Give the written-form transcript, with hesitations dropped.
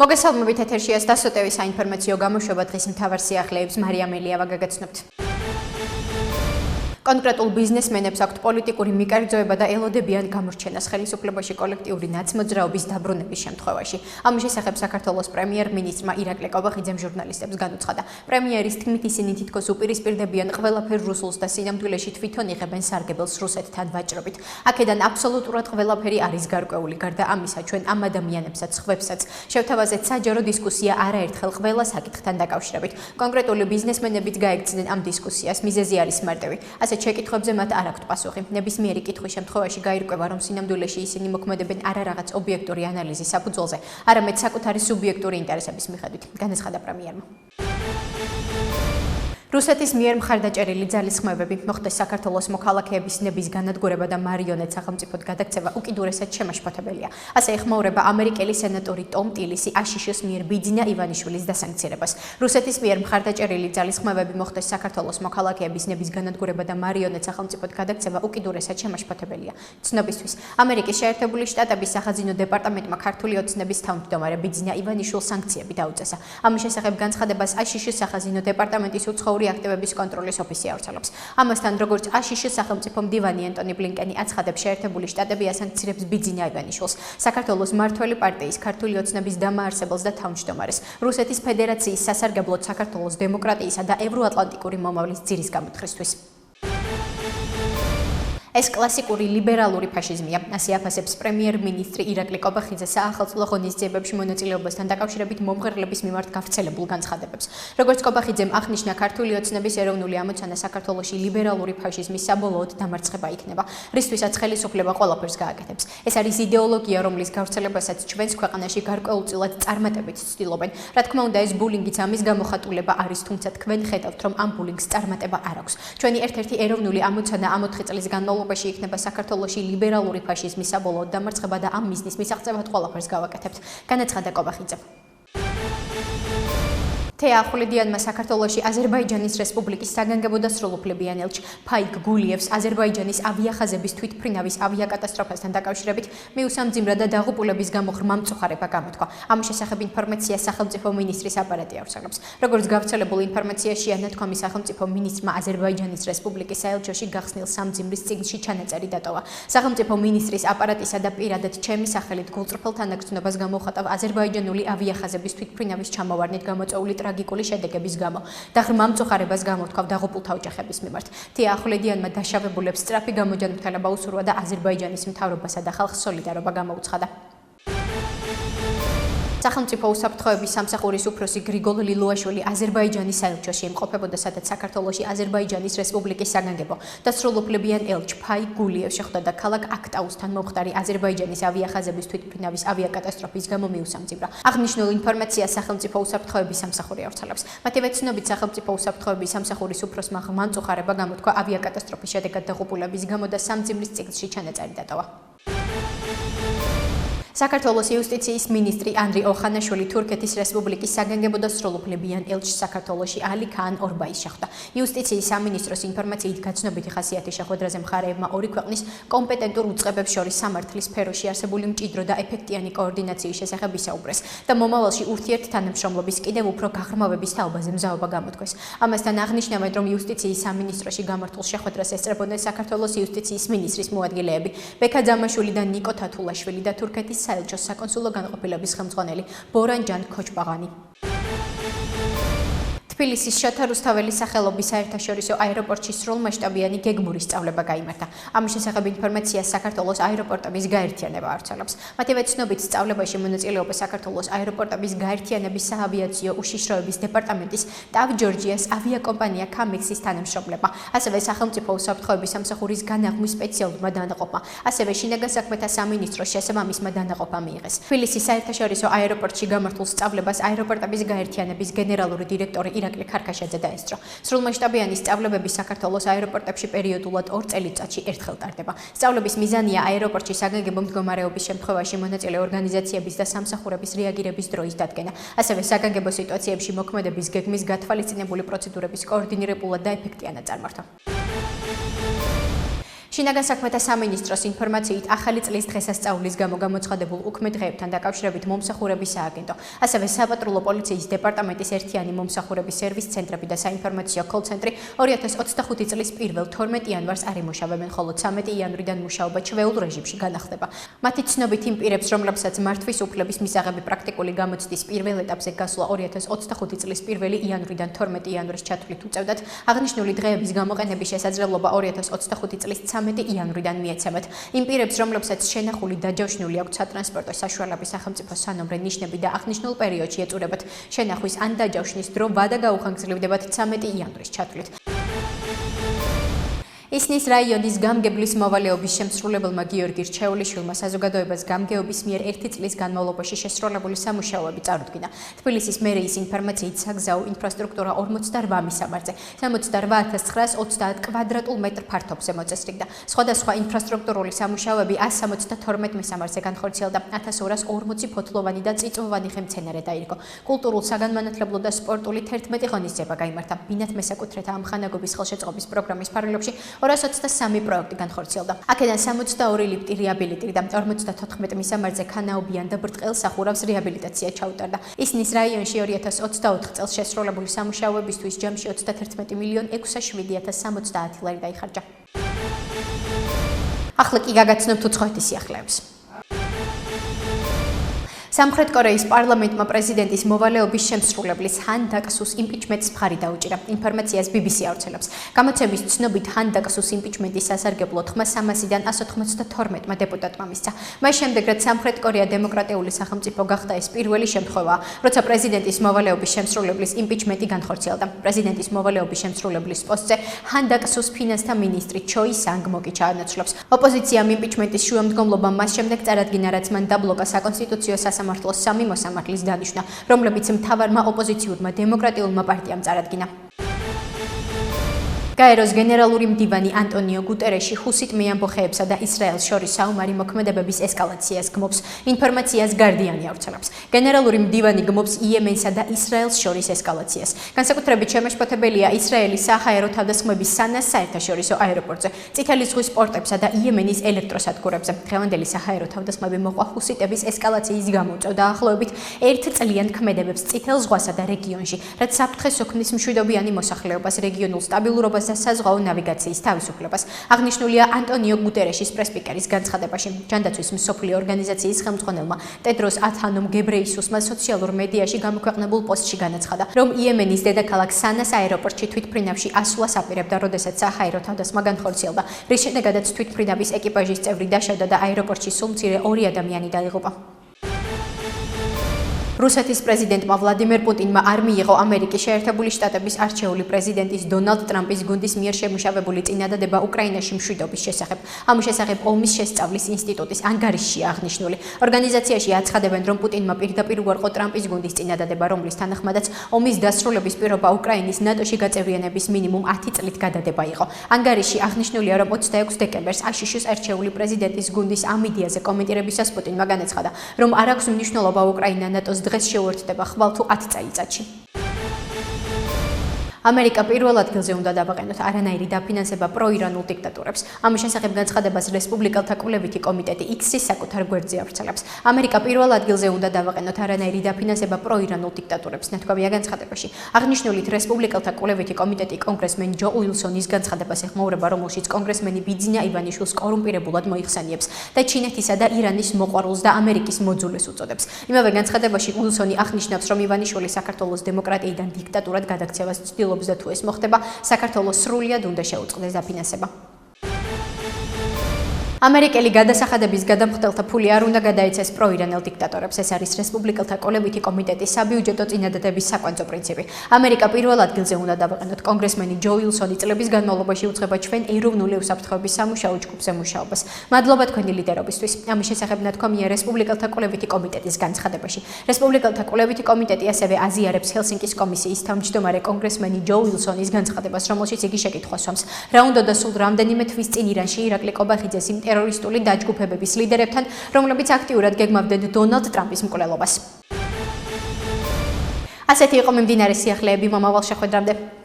მოგესალმებით ეთერში ეს დასოტევის საინფორმაციო გამოშვება დღის მთავარ სიახლეებს მარიამ ელიავა გაგაცნობთ. კონკრეტულ ბიზნესმენებს აქვთ პოლიტიკური მიკერძოება და ელოდებიან გამორჩენას ხელისუფლებაში კოლექტიური ნაცმოძრაობის დაბრუნების შემთხვევაში. ამის შესახებ საქართველოს პრემიერ-მინისტრმა ირაკლი კობახიძემ ჟურნალისტებს განუცხადა. პრემიერის თქმით ისინი თითქოს უპირისპირდებიან ყველაფერ რუსულს და სინამდვილეში თვითონ იღებენ სარგებელს რუსეთთან ვაჭრობით. აქედან აბსოლუტურად ყველაფერი არის გარკვეული. გარდა ამისა, ჩვენ ამ ადამიანებსაც ხვებსაც შევთავაზეთ საჯარო დისკუსია არაერთხელ ყველა საკითხთან დაკავშირებით. კონკრეტული ბიზნესმენებიც გაექცნენ ამ დისკუსიას. მიზეზი არის მარტივი. შეკითხვებზე მათ არ აქვთ პასუხი. ნებისმიერი კითხვის შემთხვევაში გაირკვევა, რომ სინამდვილეში ისინი მოქმედებენ არა რაღაც ობიექტური ანალიზის საფუძველზე, არამედ საკუთარი სუბიექტური ინტერესების მიხედვით, განაცხადა პრემიერმა. რუსეთის მიერ მხარდაჭერილი ძალისხმევები მოხდეს საქართველოს მოქალაქეების ნების განადგურება და მარიონეტ სახელმწიფოდ გადაქცევა უკიდურესად შემაშფოთებელია. ასე ეხმაურება ამერიკელი სენატორი ტომ ტილისი აშშ-ის მიერ ბიძინა ივანიშვილის დასანქცირებას. რუსეთის მიერ მხარდაჭერილი ძალისხმევები მოხდეს საქართველოს მოქალაქეების ნების განადგურება და მარიონეტ სახელმწიფოდ გადაქცევა უკიდურესად შემაშფოთებელია. ცნობისთვის, ამერიკის შეერთებული შტატების სახაზინო დეპარტამენტმა ქართული ოცნების თავმჯდომარე ბიძინა ივანიშვილს სანქციები დაუწესა. ამის შესახებ განცხადებას აშშ-ის სახაზინო დეპარტამენტის უცხოური აქტივების კონტროლის ოფისი ავრცელებს. ამასთან, როგორც აშშ-ის სახელმწიფო მდივანი ენტონი ბლინკენი აცხადებს, შეერთებული შტატები ასანქცირებს ბიძინა ივანიშვილს, საქართველოს მმართველი პარტიის ქართული ოცნების დამაარსებელს და თავმჯდომარეს, რუსეთის ფედერაციის სასარგებლოდ საქართველოს დემოკრატიისა და ევროატლანტიკური მომავლის ძირის გამოთხრისთვის. ეს კლასიკური ლიბერალური ფაშიზმია, ასე აფასებს პრემიერ-მინისტრი ირაკლი კობახიძე საახალწლო ღონისძიებებში მონაწილეობასთან დაკავშირებით მომღერლების მიმართ გავრცელებულ განცხადებებს. როგორც კობახიძემ აღნიშნა, ქართული ოცნების ეროვნული ამოცანა საქართველოში ლიბერალური ფაშიზმის საბოლოოდ დამარცხება იქნება, რისთვისაც ხელისუფლება ყველაფერს გააკეთებს. ეს არის იდეოლოგია, რომლის გავრცელებასაც ჩვენს ქვეყანაში გარკვეულწილად წარმატებით ცდილობენ. რა თქმა უნდა, ეს ბულინგიც ამის გამოხატულება არის, თუმცა თქვენ ხედავთ, რომ ამ ბულინგს წარმატება არ აქვს. ჩვენი ერთ-ერთი ეროვნული ამოცანა ამ 4 წლის განმავლობაში იქნება საქართველოში ლიბერალური ფაშიზმის საბოლოოდ დამარცხება და ამ მიზნის მისაღწევად ყველაფერს გავაკეთებთ, განაცხადა კობახიძემ. თეახულიდიანმა საქართველოში აზერბაიჯანის რესპუბლიკის საგანგებო და სრულუფლებიან ელჩ ფაიკ გულიევს აზერბაიჯანის ავიახაზების თვითმფრინავის ავიაკატასტროფასთან დაკავშირებით მიუსამძიმრა და დაღუპულების გამო ღრმა მწუხარება გამოთქვა. ამის შესახებ ინფორმაციას სახელმწიფო მინისტრის აპარატი ავრცელებს. როგორც გავრცელებულ ინფორმაციაშია ნათქვამი, სახელმწიფო მინისტრმა აზერბაიჯანის რესპუბლიკის საელჩოში გახსნილ სამძიმრის წიგნში ჩანაწერი დატოვა. სახელმწიფო მინისტრის აპარატისა და პირადად ჩემი სახელით გულწრფელ თანაგრძნობას გამოხატავ აზერბაიჯანული ავიახაზების თვითმფრინავის ჩამოვარდნით გამოწვეული ტრაგიკული შედეგების გამო და ღრმა მწუხარებას გამოთქვავ დაღუპულთა ოჯახების მიმართ. თეახულიდიანმა დაშავებულებს სწრაფი გამოჯანმრთელება უსურვა და აზერბაიჯანის მთავრობასა და ხალხს სოლიდარობა გამოუცხადა. სახელმწიფო უსაფრთხოების სამსახურის უფროსი გრიგოლ ლილუაშვილი აზერბაიჯანის საელჩოში იმყოფებოდა, სადაც საქართველოში აზერბაიჯანის რესპუბლიკის საგანგებო და სრულუფლებიან ელჩ ფაიკ გულიევ შეხვდა და ქალაქ აქტაუსთან მომხდარი აზერბაიჯანის ავიახაზების თვითმფრინავის ავიაკატასტროფის გამო მიუსამძიმრა. აღნიშნულ ინფორმაციას სახელმწიფო უსაფრთხოების სამსახური ავრცელებს. მათივე ცნობით, სახელმწიფო უსაფრთხოების სამსახურის უფროსმა ღრმა მწუხარება გამოთქვა ავიაკატასტროფის შედეგად დაღუპულების გამო და სამძიმრის წიგნში ჩანაწერი დატოვა. საქართველოს იუსტიციის მინისტრი ანდრი ოხანაშვილი თურქეთის რესპუბლიკის საგანგებო და სრულუფლებიან ელჩს საქართველოში ალი ქან ორბაის შეხვდა. იუსტიციის სამინისტროს ინფორმაციით გაცნობიტი ხასიათის შეხვედრაზე მხარეებმა ორი ქვეყნის კომპეტენტურ უწყებებს შორის სამართლის სფეროში არსებული მჭიდრო და ეფექტიანი კოორდინაციის შესახებ ისაუბრეს და მომავალში ურთიერთთანამშრომლობის კიდევ უფრო გაღრმავების თაობაზე მზაობა გამოთქვეს. ამასთან აღნიშნავენ, რომ იუსტიციის სამინისტროში გამართულ შეხვედრას ესწრებოდნენ საქართველოს იუსტიციის მინისტრის მოადგილეები ბექა ძამაშვილი და ნიკო თათულაშვილი და თურქეთის საელჩოს საკონსულო განყოფილების ხელმძღვანელი ბორანჯან ქოჩბაღანი. თბილისის შოთა რუსთაველის სახელობის საერთაშორისო აეროპორტში სრულმასშტაბიანი გეგმური სწავლება გაიმართა. ამის შესახებ ინფორმაციას საქართველოს აეროპორტების გაერთიანება ავრცელებს. მათივე ცნობით, სწავლებაში მონაწილეობა საქართველოს აეროპორტების გაერთიანების საავიაციო უშიშროების დეპარტამენტის ტავ ჯორჯიას ავიაკომპანია კამექსის თანამშრომლებმა, ასევე სახელმწიფო უსაფრთხოების სამსახურის განაღმვის სპეციალურმა დანაყოფმა, ასევე შინაგან საქმეთა სამინისტროს შესაბამისმა დანაყოფა მიიღეს. თბილისის საერთაშორისო აეროპორტში გამართულ სწავლებას აეროპორტების გაერთიანების გენერალური დირექტორი ირაკლი ქარქაშაძე დაესწრო. სრულმასშტაბიანი სწავლებები საქართველოს აეროპორტებში პერიოდულად 2 წელიწადში ერთხელ ტარდება. სწავლების მიზანია აეროპორტში საგანგებო მდგომარეობის შემთხვევაში მონაწილე ორგანიზაციების და სამსახურების რეაგირების დროის დადგენა, ასევე საგანგებო სიტუაციებში მოქმედების გეგმის გათვალისწინებული პროცედურების კოორდინირებულად და ეფექტიანად წარმართვა. შინაგან საქმეთა სამინისტროს ინფორმაციით ახალი წლის დღესასწაულის გამო გამოცხადებულ უქმე დღეებთან დაკავშირებით მომსახურების სააგენტო, ასევე საპატრულო პოლიციის დეპარტამენტის ერთიანი მომსახურების სერვის ცენტრები და საინფორმაციო კოლ-ცენტრი 2025 წლის 1-12 იანვარს არ იმუშავებენ, ხოლო 13 იანვრიდან მუშაობა ჩვეულ რეჟიმში განახლდება. მათი ცნობით იმ პირებს, რომლებსაც მართვის უფლების მისაღები პრაქტიკული გამოცდის პირველ ეტაპზე გასვლა 2025 წლის 1 იანვრიდან 12 იანვრის ჩათვლით უწევდათ, აღნიშნული დღეების გამოყენების შესაძლებლობა 2025 წლის 13 იანვრიდან მიეცემათ. იმ პირებს, რომლებსაც შენახული დაჯავშნული აქვთ სატრანსპორტო საშუალების სახელმწიფო სანომრე ნიშნები და აღნიშნულ პერიოდში ეწურებათ შენახვის ან დაჯავშნის დრო ვადა გაუხანგრძლივდებათ 13 იანვრის ჩათვლით. ისნის რაიონის გამგებლის მოვალეობის შემსრულებელმა გიორგი რჩეულიშვილმა საზოგადოებას გამგეობის მიერ 1 წლის განმავლობაში შესრულებული სამუშაოები წარუდგინა. თბილისის მერიის ინფორმაციით საგზაო ინფრასტრუქტურა 48 მისამართზე 68930 კვადრატულ მეტრ ფართობზე მოწესრიგდა. სხვადასხვა ინფრასტრუქტურული სამუშაოები 172 მისამართზე განხორციელდა. 1240 ფოთლოვანი და წიწვოვანი ხემცენარე დაირგო. კულტურულ, საგანმანათლებლო და სპორტული 11 ღონისძიება გაიმართა. ბინათ მესაკუთრეთა ამხანაგობის ხელშეწყობის პროგრამის ფარგლებში 223 პროექტი განხორციელდა. აქედან 62 ლიფტი რეაბილიტირდა, 54 მისამართზე ქანაობიან და ბრტყელ სახურავს რეაბილიტაცია ჩაუტარდა. ისნის რაიონში 2024 წელს შესრულებული სამუშაოებისთვის ჯამში 31,607,070 ლარი დაიხარჯა. ახლა კი გაგაცნობთ უცხოეთის სიახლეებს. სამხრეთ კორეის პარლამენტმა პრეზიდენტის მოვალეობის შემსრულებლის ჰან დაკსუს იმპიჩმენტს მხარი დაუჭირა. ინფორმაციას BBC ავრცელებს. გამოცემის ცნობით ჰან დაკსუს იმპიჩმენტის სასარგებლო თქმა 300-დან 192 დეპუტატმა მისცა. მას შემდეგ, რაც სამხრეთ კორეა დემოკრატიული სახელმწიფო გახდა, ეს პირველი შემთხვევაა, როცა პრეზიდენტის მოვალეობის შემსრულებლის იმპიჩმენტი განხორციელდა. პრეზიდენტის მოვალეობის შემსრულებლის პოსტზე ჰან დაკსუს ფინანსთა მინისტრი ჩოი სანგ მოკი ჩაანაცვლებს. ოპოზიციამ იმპიჩმენტის შუამდგომლობა მას შემდეგ წარადგინა, რაც მან დაბლოკა საკონსტიტუციო სამართლოს 3 მოსამართლის დანიშვნა, რომლებიც მთავარმა ოპოზიციურმა დემოკრატიულმა პარტიამ წარადგინა. გაეროს გენერალური მდივანი ანტონიო გუტერეში ჰუსიტ მეამბოხეებსა და ისრაელს შორის საომარი მოქმედებების ესკალაციას გმობს. ინფორმაციას გარდიანი ავრცელებს. გენერალური მდივანი გმობს იემენსა და ისრაელს შორის ესკალაციას. განსაკუთრებით შემაშფოთებელია ისრაელის საჰაერო თავდასხმების სანას საერთაშორისო აეროპორტზე, წითელი ზღვის პორტებსა და იემენის ელექტროსადგურებზე. დღევანდელი საჰაერო თავდასხმები მოყვა ჰუსიტების ესკალაციის გამო უწევდა ახლოებით 1 წლიან ქმედებებს წითელ ზღვასა და რეგიონში, რაც საფრთხეს ოქმნის მშვიდობიანი მოსახლეობას, რეგიონულ სტაბილურობას და საზღვაო ნავიგაციის თავისუფლებას. აღნიშნულია ანტონიო გუტერეშის პრესპიკერის განცხადებაში. ჯანდაცვის მსოფლიო ორგანიზაციის ხელმძღვანელმა ტედროს ათანომ გებრეისუსმა სოციალურ მედიაში გამოქვეყნებულ პოსტში განაცხადა, რომ იემენის დედაქალაქ სანას აეროპორტში თვითმფრინავში ასვლას აპირებდა, როდესაც საჰაერო თავდასხმა განხორციელდა, რის შედეგადაც თვითმფრინავის ეკიპაჟის წევრი დაშავდა და აეროპორტში სულ მცირე 2 ადამიანი დაიღუპა. რუსეთის პრეზიდენტმა ვლადიმერ პუტინმა არ მიიღო ამერიკის შეერთებული შტატების არჩეული პრეზიდენტის დონალდ ტრამპის გუნდის მიერ შემუშავებული წინადადება უკრაინაში მშვიდობის შესახებ. ამის შესახებ ომის შესწავლის ინსტიტუტის ანგარიშშია აღნიშნული. ორგანიზაციაში აცხადებენ, რომ პუტინმა პირდაპირ უარყო ტრამპის გუნდის წინადადება, რომლის თანახმადაც ომის დასრულების პირობა უკრაინის ნატოში გაწევრიანების მინიმუმ 10 წლით გადადება იყო. ანგარიშში აღნიშნულია, რომ 26 დეკემბერს აშშ-ის არჩეული პრეზიდენტის გუნდის ამ იდეაზე კომენტირებისას პუტინმა განაცხადა, რომ არ აქვს მნიშვნელობა უკრაინა ნატოს დღეს შეუერთდება ხვალ თუ 10 წელიწადში. ამერიკა პირველ ადგილზე უნდა დავაყენოთ არანაირი დაფინანსება პროირანულ დიქტატურებს. ამის შესახებ განცხადებას რესპუბლიკელთა კვლევითი კომიტეტი X-ის საკუთარ გვერდზე ავრცელებს. ამერიკა პირველ ადგილზე უნდა დავაყენოთ არანაირი დაფინანსება პროირანულ დიქტატურებს, ნათქვამია განცხადებაში. აღნიშნულით რესპუბლიკელთა კვლევითი კომიტეტი კონგრესმენ ჯო უილსონის განცხადებას ეხმაურება, რომელშიც კონგრესმენი ბიძინა ივანიშვილს კორუმპირებულად მოიხსენიებს და ჩინეთისა და ირანის მოყვარულს და ამერიკის მოძულეს უწოდებს. იმავე განცხადებაში უილსონი აღნიშნავს, რომ ივანიშვილი საქართველოს დემოკრატიიდან დიქტატურად გადაქცევას ცდილობს და თუ ეს მოხდება, საქართველოს სრულად უნდა შეუწყდეს დაფინანსება. ამერიკელი გადასახადების გადამხდელთა ფული არ უნდა გადაეცეს პროირანელ დიქტატორებს. ეს არის რესპუბლიკელთა კოლევითი კომიტეტის საბიუჯეტო წინადადების საკვანძო პრინციპი. ამერიკა პირველ ადგილზე უნდა დავაყენოთ. კონგრესმენი ჯო უილსონი წლების განმავლობაში უწყება ჩვენ ეროვნული უსაფრთხოების სამუშაო ჯგუფზე მუშაობას. მადლობა თქვენი ლიდერობისთვის. ამის შესახებ ნათქვამია რესპუბლიკელთა კოლევითი კომიტეტის განცხადებაში. რესპუბლიკელთა კოლევითი კომიტეტი ასევე აზიარებს ჰელსინკის კომისიის თავმჯდომარე კონგრესმენი ჯო უილსონის განცხადებას, რომელშიც იგი შეკითხვას სვამს, რა უნდოდა სულ რამდენიმე თვის წინ ირანში ირაკლი ყობახიძეს ტერორისტული დაჯგუფებების ლიდერებთან, რომლებიც აქტიურად გეგმავდნენ დონალდ ტრამპის მკვლელობას. ასეთი იყო მიმდინარე სიახლეები მომავალ შეხვედრამდე.